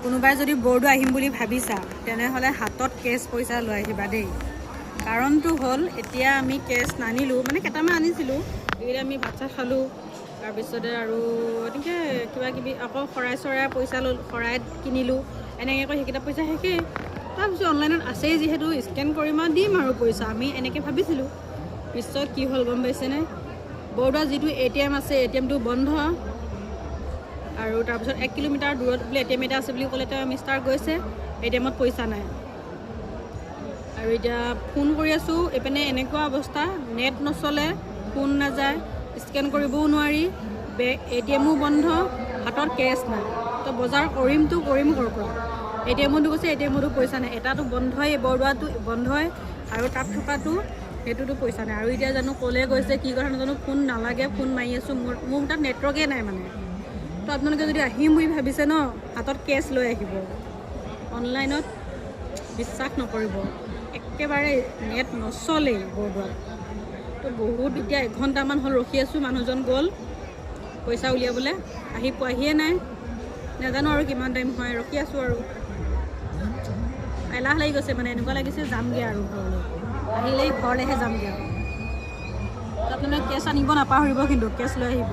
কোনোবাই যদি বৰদোৱা আহিম বুলি ভাবিছা তেনেহ'লে হাতত কেছ পইচা লৈ আহিবা দেই। কাৰণটো হ'ল এতিয়া আমি কেছ নানিলোঁ, মানে কেইটামান আনিছিলোঁ, এইকেইটা আমি ভাত চাত খালোঁ, তাৰপিছতে আৰু এনেকৈ কিবা কিবি আকৌ শৰাই চৰাই পইচা শৰাই কিনিলোঁ, এনেকৈ কৈ সেইকেইটা পইচা শেষেই। তাৰপিছত অনলাইনত আছেই যিহেতু স্কেন কৰিম আৰু দিম আৰু পইচা, আমি এনেকৈ ভাবিছিলোঁ। পিছত কি হ'ল গম পাইছেনে? বৰদোৱা যিটো ATM আছে ATMটো বন্ধ, আৰু তাৰপিছত 1 কিলোমিটাৰ দূৰত বোলে ATM এটা আছে বুলি ক'লে, তেওঁ মিষ্টাৰ গৈছে, ATMত পইচা নাই। আৰু এতিয়া ফোন কৰি আছোঁ, এইপিনে এনেকুৱা অৱস্থা, নেট নচলে, ফোন নাযায়, স্কেন কৰিবও নোৱাৰি, ATMও বন্ধ, হাতত কেছ নাই। তো বজাৰ কৰিম ক'ৰ পৰা? ATMতো কৈছে ATMতো পইচা নাই, এটাতো বন্ধই, বৰদোৱাটো বন্ধই, আৰু তাত থকাটো সেইটোতো পইচা নাই। আৰু এতিয়া জানো ক'লে গৈছে কি কথা নাজানো, ফোন নালাগে, ফোন মাৰি আছোঁ, মোৰ তাত নেটৱৰ্কেই নাই মানে। তো আপোনালোকে যদি আহিম বুলি ভাবিছে ন, হাতত কেছ লৈ আহিব। অনলাইনত বিশ্বাস নকৰিব, একেবাৰে নেট নচলেই বৰদোৱাত। তো বহুত এতিয়া 1 ঘণ্টামান হ'ল ৰখি আছোঁ, মানুহজন গ'ল পইচা উলিয়াবলৈ, আহি পোৱাহিয়ে নাই, নাজানো আৰু কিমান টাইম হয়, ৰখি আছোঁ আৰু। এলাহ লাগি গৈছে মানে, এনেকুৱা লাগিছে যামগৈ আৰু ঘৰলৈ, আহিলেই ঘৰলৈহে যামগৈ আৰু। আপোনালোকে কেছ আনিব নাপাহৰিব কিন্তু, কেছ লৈ আহিব।